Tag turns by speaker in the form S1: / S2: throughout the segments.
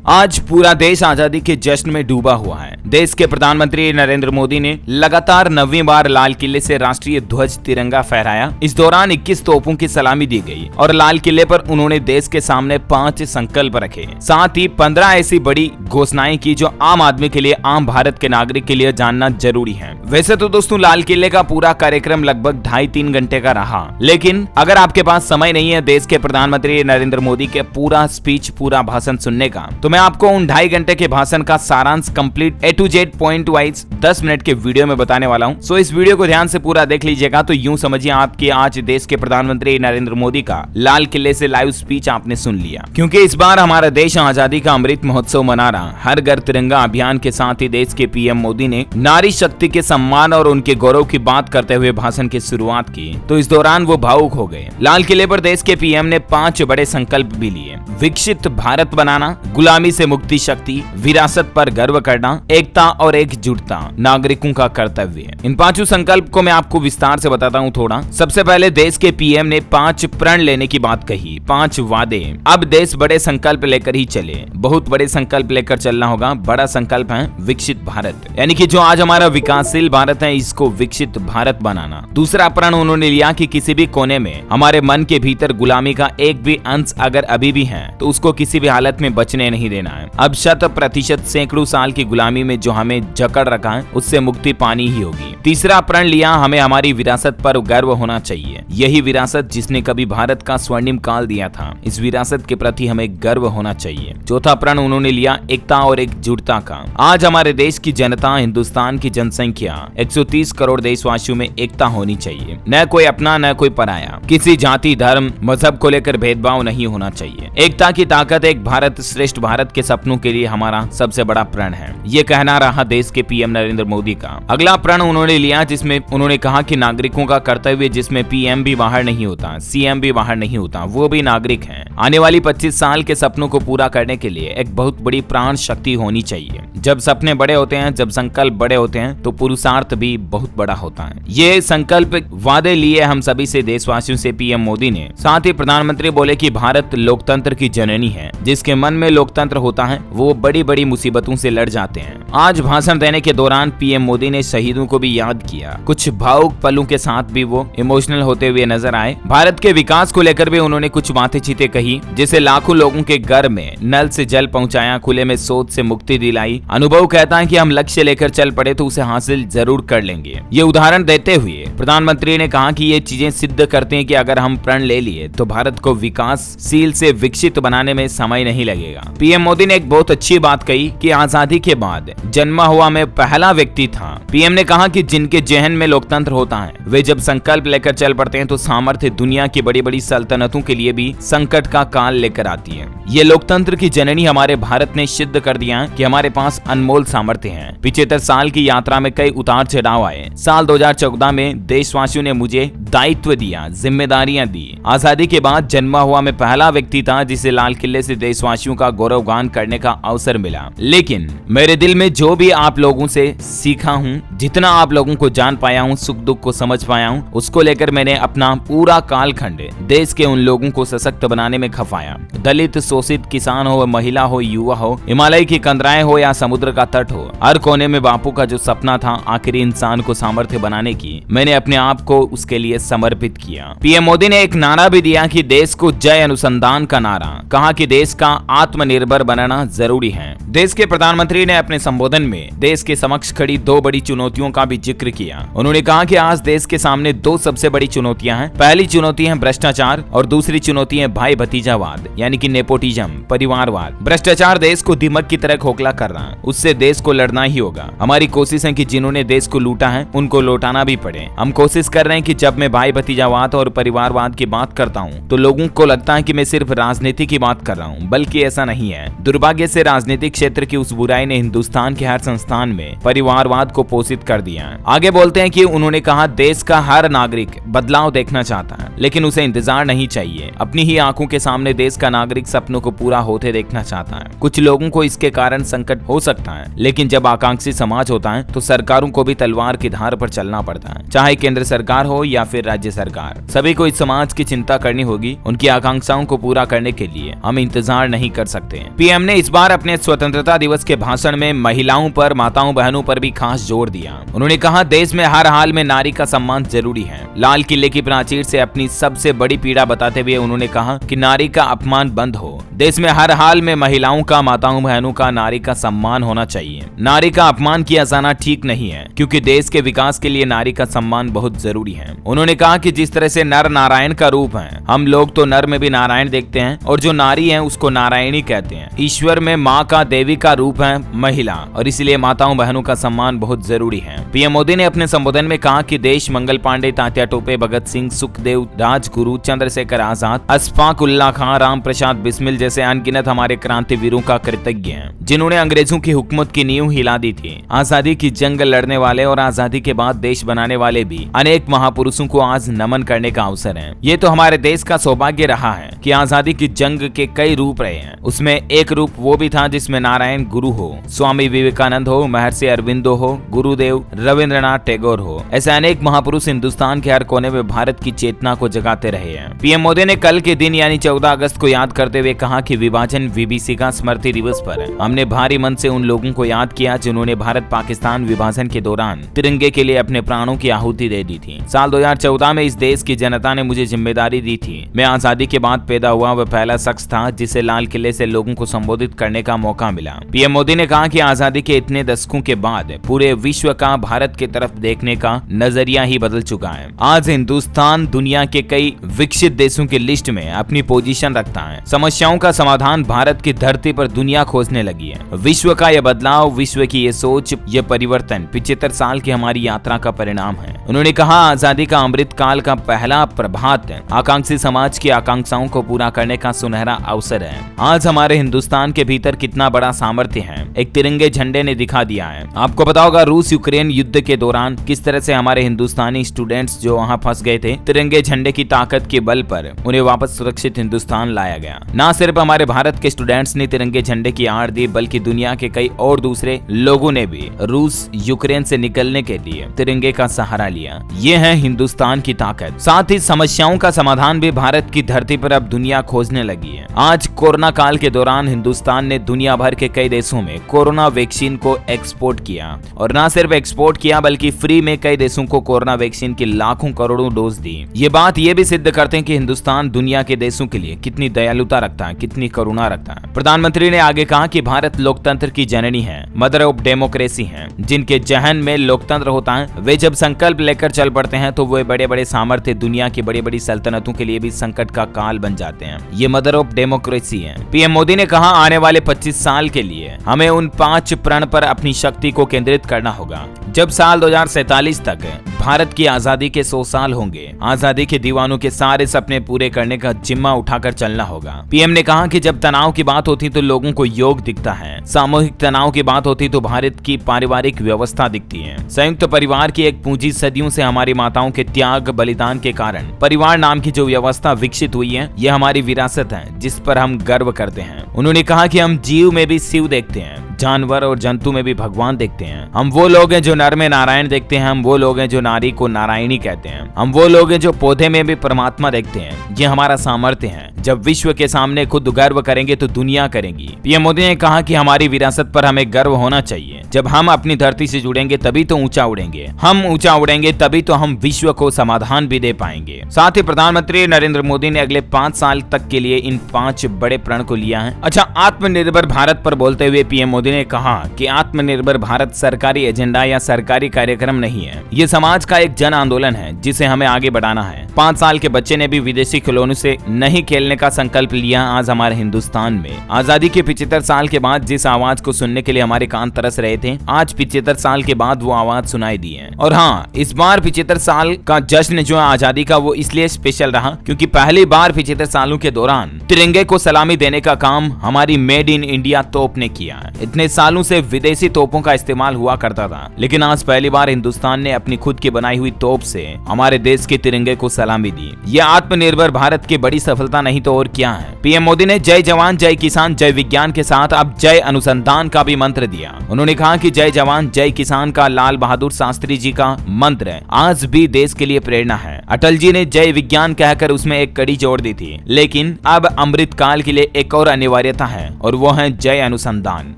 S1: आज पूरा देश आजादी के जश्न में डूबा हुआ है। देश के प्रधानमंत्री नरेंद्र मोदी ने लगातार 9वीं बार लाल किले से राष्ट्रीय ध्वज तिरंगा फहराया। इस दौरान 21 तोपों की सलामी दी गई और लाल किले पर उन्होंने देश के सामने 5 संकल्प रखे। साथ ही 15 ऐसी बड़ी घोषणाएं की जो आम आदमी के लिए, आम भारत के नागरिक के लिए जानना जरूरी है। वैसे तो दोस्तों लाल किले का पूरा कार्यक्रम लगभग 2.5-3 घंटे का रहा, लेकिन अगर आपके पास समय नहीं है देश के प्रधानमंत्री नरेंद्र मोदी के पूरा स्पीच, पूरा भाषण सुनने का, तो मैं आपको उन 2.5 घंटे के भाषण का सारांश complete A to Z point wise 10 minute के वीडियो में बताने वाला हूं। सो इस वीडियो को ध्यान से पूरा देख लीजिएगा तो यूं समझिए आपके आज देश के प्रधानमंत्री नरेंद्र मोदी का लाल किले से लाइव स्पीच आपने सुन लिया। क्योंकि इस बार हमारा देश आजादी का अमृत महोत्सव मना रहा। हर घर तिरंगा अभियान के साथ ही देश के पीएम मोदी ने नारी शक्ति के सम्मान और उनके गौरव की बात करते हुए भाषण की शुरुआत की, तो इस दौरान वो भावुक हो गए। लाल किले पर देश के पीएम ने 5 बड़े संकल्प भी लिए। विकसित भारत बनाना, गुलामी से मुक्ति शक्ति, विरासत पर गर्व करना, एकता और एकजुटता नागरिकों का कर्तव्य। इन 5 संकल्प को मैं आपको विस्तार से बताता हूँ थोड़ा। सबसे पहले देश के पीएम ने 5 प्रण लेने की बात कही, 5 वादे। अब देश बड़े संकल्प लेकर ही चले, बहुत बड़े संकल्प लेकर चलना होगा। बड़ा संकल्प है विकसित भारत, यानी कि जो आज हमारा विकासशील भारत है इसको विकसित भारत बनाना। दूसरा प्रण उन्होंने लिया कि किसी भी कोने में हमारे मन के भीतर गुलामी का एक भी अंश अगर अभी भी है तो उसको किसी भी हालत में बचने नहीं देना है। अब 100% सैकड़ों साल की गुलामी में जो हमें जकड़ रखा है उससे मुक्ति पानी ही होगी। तीसरा प्रण लिया, हमें हमारी विरासत पर गर्व होना चाहिए। यही विरासत जिसने कभी भारत का स्वर्णिम काल दिया था, इस विरासत के प्रति हमें गर्व होना चाहिए। चौथा प्रण उन्होंने लिया एकता और एकजुटता का। आज हमारे देश की जनता, हिंदुस्तान की जनसंख्या 130 करोड़ देशवासियों में एकता होनी चाहिए। न कोई अपना न कोई पराया, किसी जाति, धर्म, मजहब को लेकर भेदभाव नहीं होना चाहिए। एकता की ताकत, एक भारत श्रेष्ठ भारत के सपनों के लिए हमारा सबसे बड़ा प्रण है। ये कहना रहा देश के पीएम नरेंद्र मोदी का। अगला प्रण उन्होंने लिया जिसमें उन्होंने कहा कि नागरिकों का कर्तव्य, जिसमें पीएम भी बाहर नहीं होता, सीएम भी बाहर नहीं होता, वो भी नागरिक हैं। आने वाली 25 साल के सपनों को पूरा करने के लिए एक बहुत बड़ी प्राण शक्ति होनी चाहिए। जब सपने बड़े होते हैं, जब संकल्प बड़े होते हैं तो पुरुषार्थ भी बहुत बड़ा होता है। ये संकल्प वादे लिए हम सभी से, देशवासियों से पीएम मोदी ने। साथ ही प्रधानमंत्री बोले कि भारत लोकतंत्र की जननी है। जिसके मन में लोकतंत्र होता है वो बड़ी बड़ी मुसीबतों से लड़ जाते हैं। आज भाषण देने के दौरान पीएम मोदी ने शहीदों को भी याद किया। कुछ भावुक पलों के साथ भी वो इमोशनल होते हुए नजर आए। भारत के विकास को लेकर भी उन्होंने कुछ बातें चीतें कही, जैसे लाखों लोगों के घर में नल से जल पहुंचाया, खुले में शौच से मुक्ति दिलाई। अनुभव कहता है कि हम लक्ष्य लेकर चल पड़े तो उसे हासिल जरूर कर लेंगे। ये उदाहरण देते हुए प्रधानमंत्री ने कहा कि ये चीजें सिद्ध करते हैं कि अगर हम प्रण ले लिए तो भारत को विकासशील से विकसित बनाने में समय नहीं लगेगा। पीएम मोदी ने एक बहुत अच्छी बात कही कि आजादी के बाद जन्मा हुआ मैं पहला व्यक्ति था। पीएम ने कहा कि जिनके जहन में लोकतंत्र होता है वे जब संकल्प लेकर चल पड़ते हैं तो सामर्थ्य दुनिया की बड़ी बड़ी सल्तनतों के लिए भी संकट का काल लेकर आती है। ये लोकतंत्र की जननी हमारे भारत ने सिद्ध कर दिया कि हमारे पास अनमोल सामर्थ्य है। 75 साल की यात्रा में कई उतार चढ़ाव आए। साल 2014 में देशवासियों ने मुझे दायित्व दिया, जिम्मेदारियां दी। आजादी के बाद जन्मा हुआ मैं पहला व्यक्ति था जिसे लाल किले से देशवासियों का गौरवगान करने का अवसर मिला। लेकिन मेरे दिल में जो भी आप लोगों से सीखा हूँ, जितना आप लोगों को जान पाया हूँ, सुख दुख को समझ पाया हूँ, उसको लेकर मैंने अपना पूरा कालखंड देश के उन लोगों को सशक्त बनाने में खपाया। दलित, शोषित, किसान हो, महिला हो, युवा हो, हिमालय की कंदराएं हो या समुद्र का तट हो, हर कोने में बापू का जो सपना था आखिरी इंसान को सामर्थ्य बनाने की, मैंने अपने आप को उसके लिए समर्पित किया। पीएम मोदी ने एक नारा भी दिया कि देश को जय अनुसंधान का नारा। कहा कि देश का आत्मनिर्भर बनाना जरूरी है। देश के प्रधानमंत्री ने अपने संबोधन में देश के समक्ष खड़ी 2 बड़ी चुनौतियों का भी जिक्र किया। उन्होंने कहा कि आज देश के सामने 2 सबसे बड़ी चुनौतियां हैं। पहली चुनौती है भ्रष्टाचार और दूसरी चुनौती है भाई भतीजावाद, यानी कि नेपोटिज्म, परिवारवाद। भ्रष्टाचार देश को दीमक की तरह खोखला कर रहा है, उससे देश को लड़ना ही होगा। हमारी कोशिश है कि जिन्होंने देश को लूटा है उनको लौटाना भी पड़े। हम कोशिश कर रहे हैं कि जब मैं भाई भतीजावाद और परिवारवाद की बात करता हूँ तो लोगों को लगता है कि मैं सिर्फ राजनीति की बात कर रहा हूँ, बल्कि ऐसा नहीं है। दुर्भाग्य से राजनीतिक क्षेत्र की उस बुराई ने हिंदुस्तान के हर संस्थान में परिवारवाद को पोषित घोषित कर दिया है। आगे बोलते हैं कि उन्होंने कहा, देश का हर नागरिक बदलाव देखना चाहता है, लेकिन उसे इंतजार नहीं चाहिए। अपनी ही आंखों के सामने देश का नागरिक सपनों को पूरा होते देखना चाहता है। कुछ लोगों को इसके कारण संकट हो सकता है, लेकिन जब आकांक्षी समाज होता है तो सरकारों को भी तलवार की धार पर चलना पड़ता है, चाहे केंद्र सरकार हो या फिर राज्य सरकार। सभी को इस समाज की चिंता करनी होगी। उनकी आकांक्षाओं को पूरा करने के लिए हम इंतजार नहीं कर सकते। पीएम ने इस बार अपने स्वतंत्रता दिवस के भाषण में महिलाओं पर, माताओं बहनों पर भी खास जोर दिया। उन्होंने कहा, देश में हर हाल में नारी का सम्मान जरूरी है। लाल किले की प्राचीर से अपनी सबसे बड़ी पीड़ा बताते हुए उन्होंने कहा कि नारी का अपमान बंद हो। देश में हर हाल में महिलाओं का, माताओं बहनों का, नारी का सम्मान होना चाहिए। नारी का अपमान किया जाना ठीक नहीं है, क्योंकि देश के विकास के लिए नारी का सम्मान बहुत जरूरी है। उन्होंने कहा कि जिस तरह से नर नारायण का रूप है, हम लोग तो नर में भी नारायण देखते हैं और जो नारी है उसको नारायणी कहते हैं। ईश्वर में माँ का, देवी का रूप है महिला, और इसलिए माताओं बहनों का सम्मान बहुत जरूरी है। पीएम मोदी ने अपने संबोधन में कहा कि देश मंगल पांडे, तात्या टोपे, भगत सिंह, सुखदेव, राजगुरु, चंद्रशेखर आजाद, अशफाक उल्लाह खां, राम प्रसाद बिस्मिल जैसे अनगिनत हमारे क्रांतिवीरों का कृतज्ञ है, जिन्होंने अंग्रेजों की हुकूमत की नींव हिला दी थी। आजादी की जंग लड़ने वाले और आजादी के बाद देश बनाने वाले भी अनेक महापुरुषों को आज नमन करने का अवसर है। ये तो हमारे देश का सौभाग्य रहा है कि आजादी की जंग के कई रूप रहे हैं। उसमें एक रूप वो भी था जिसमें नारायण गुरु हो, स्वामी विवेकानंद हो, महर्षि अरविंदो हो, गुरुदेव रविंद्रनाथ टैगोर हो। ऐसे अनेक महापुरुष हिंदुस्तान के हर कोने में भारत की चेतना को जगाते रहे हैं। पीएम मोदी ने कल के दिन यानी 14 अगस्त को याद करते हुए कहा कि विभाजन विभीषिका स्मृति दिवस पर हमने भारी मन से उन लोगों को याद किया जिन्होंने भारत पाकिस्तान विभाजन के दौरान तिरंगे के लिए अपने प्राणों की आहुति दे दी थी। साल 2014 में इस देश की जनता ने मुझे जिम्मेदारी दी थी। मैं आजादी के बाद पैदा हुआ वह पहला शख्स था जिसे लाल किले से लोगों को संबोधित करने का मौका मिला। पीएम मोदी ने कहा कि आजादी के इतने दशकों के बाद पूरे विश्व का भारत की तरफ देखने का नजरिया ही बदल चुका है। आज हिंदुस्तान दुनिया के कई विकसित देशों की लिस्ट में अपनी पोजीशन रखता है। समस्याओं का समाधान भारत की धरती पर दुनिया खोजने लगी है। विश्व का यह बदलाव, विश्व की ये सोच, ये परिवर्तन 75 साल की हमारी यात्रा का परिणाम है। उन्होंने कहा, आजादी का अमृत काल का पहला प्रभात आकांक्षी समाज की आकांक्षाओं को पूरा करने का सुनहरा अवसर है। आज हमारे हिंदुस्तान के भीतर कितना बड़ा सामर्थ्य है, एक तिरंगे झंडे ने दिखा दिया है। आपको पता होगा रूस यूक्रेन युद्ध के दौरान किस तरह से हमारे हिंदुस्तानी स्टूडेंट्स जो वहां फंस गए थे, तिरंगे झंडे की ताकत के बल पर उन्हें वापस सुरक्षित हिंदुस्तान लाया गया। न सिर्फ हमारे भारत के स्टूडेंट्स ने तिरंगे झंडे की आड़ दी, बल्कि दुनिया के कई और दूसरे लोगों ने भी रूस यूक्रेन से निकलने के लिए तिरंगे का सहारा लिया। ये है हिंदुस्तान की ताकत। साथ ही समस्याओं का समाधान भी भारत की धरती पर अब दुनिया खोजने लगी है। आज कोरोना काल के दौरान हिंदुस्तान ने दुनिया भर के कई देशों में कोरोना वैक्सीन को एक्सपोर्ट किया, और न सिर्फ एक्सपोर्ट किया बल्कि फ्री में कई देशों को कोरोना वैक्सीन की लाखों करोड़ों डोज दी। ये बात ये भी सिद्ध करते हैं कि हिंदुस्तान दुनिया के देशों के लिए कितनी दयालुता रखता है, कितनी करुणा रखता है। प्रधानमंत्री ने आगे कहा कि भारत लोकतंत्र की जननी है, मदर ऑफ डेमोक्रेसी है। जिनके जहन में लोकतंत्र होता है वे जब संकल्प लेकर चल पड़ते हैं तो वे बड़े बड़े सामर्थ्य दुनिया की बड़ी बड़ी सल्तनतों के लिए भी संकट का काल बन जाते हैं। ये मदर ऑफ डेमोक्रेसी है। पीएम मोदी ने कहा, आने वाले 25 साल के लिए हमें उन 5 प्रण पर अपनी शक्ति को केंद्रित करना होगा। जब साल 2047 तक भारत की आजादी के 100 साल होंगे, आजादी के दीवानों के सारे सपने पूरे करने का जिम्मा उठाकर चलना होगा। पीएम ने कहा कि जब तनाव की बात होती तो लोगों को योग दिखता है, सामूहिक तनाव की बात होती तो भारत की पारिवारिक व्यवस्था दिखती है। संयुक्त परिवार की एक पूंजी सदियों से हमारी माताओं के त्याग बलिदान के कारण परिवार नाम की जो व्यवस्था विकसित हुई है, यह हमारी विरासत है जिस पर हम गर्व करते हैं। उन्होंने कहा कि हम जीव में भी शिव देखते हैं, जानवर और जंतु में भी भगवान देखते हैं। हम वो लोग हैं जो नर में नारायण देखते हैं, हम वो लोग हैं जो नारी को नारायणी कहते हैं, हम वो लोग हैं जो पौधे में भी परमात्मा देखते हैं। ये हमारा सामर्थ्य है। जब विश्व के सामने खुद गर्व करेंगे तो दुनिया करेंगी। पीएम मोदी ने कहा कि हमारी विरासत पर हमें गर्व होना चाहिए। जब हम अपनी धरती से जुड़ेंगे तभी तो ऊंचा उड़ेंगे, हम ऊंचा उड़ेंगे तभी तो हम विश्व को समाधान भी दे पाएंगे। साथ ही प्रधानमंत्री नरेंद्र मोदी ने अगले 5 साल तक के लिए इन 5 बड़े प्रण को लिया है। अच्छा, आत्मनिर्भर भारत पर बोलते हुए पीएम मोदी ने कहा कि आत्मनिर्भर भारत सरकारी एजेंडा या सरकारी कार्यक्रम नहीं है, ये समाज का एक जन आंदोलन है जिसे हमें आगे बढ़ाना है। 5 साल के बच्चे ने भी विदेशी खिलौनों से नहीं खेलने का संकल्प लिया। आज हमारे हिंदुस्तान में आजादी के 75 साल के बाद जिस आवाज को सुनने के लिए हमारे कान तरस रहे थे, आज 75 साल के बाद वो आवाज सुनाई दी है। और हाँ, इस बार 75 साल का जश्न जो है आजादी का, वो इसलिए स्पेशल रहा क्योंकि पहली बार 75 सालों के दौरान तिरंगे को सलामी देने का काम हमारी मेड इन इंडिया तोप ने किया है। इतने इतने सालों से विदेशी तोपों का इस्तेमाल हुआ करता था, लेकिन आज पहली बार हिंदुस्तान ने अपनी खुद की बनाई हुई तोप से हमारे देश के तिरंगे को सलामी दी। यह आत्मनिर्भर भारत की बड़ी सफलता नहीं तो और क्या है। पीएम मोदी ने जय जवान जय किसान जय विज्ञान के साथ अब जय अनुसंधान का भी मंत्र दिया। उन्होंने कहा कि जय जवान जय किसान का लाल बहादुर शास्त्री जी का मंत्र आज भी देश के लिए प्रेरणा है। अटल जी ने जय विज्ञान कहकर उसमें एक कड़ी जोड़ दी थी, लेकिन अब अमृत काल के लिए एक और अनिवार्यता है और वो है जय अनुसंधान।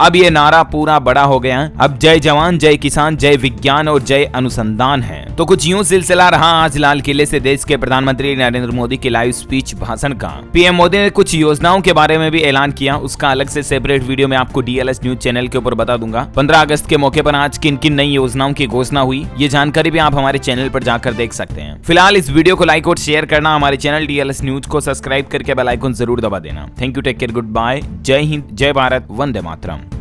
S1: अब ये नारा पूरा बड़ा हो गया। अब जय जवान जय किसान जय विज्ञान और जय अनुसंधान है। तो कुछ यूं सिलसिला रहा आज लाल किले से देश के प्रधानमंत्री नरेंद्र मोदी की लाइव स्पीच भाषण का। पीएम मोदी ने कुछ योजनाओं के बारे में भी ऐलान किया, उसका अलग से सेपरेट वीडियो में आपको डीएलएस न्यूज चैनल के ऊपर बता दूंगा। 15 अगस्त के मौके पर आज किन किन नई योजनाओं की घोषणा हुई, ये जानकारी भी आप हमारे चैनल पर जाकर देख सकते हैं। फिलहाल इस वीडियो को लाइक और शेयर करना, हमारे चैनल डीएलएस न्यूज को सब्सक्राइब करके बेल आइकन जरूर दबा देना। Thank you, take care, goodbye, जय हिंद, जय भारत, वंदे मातरम।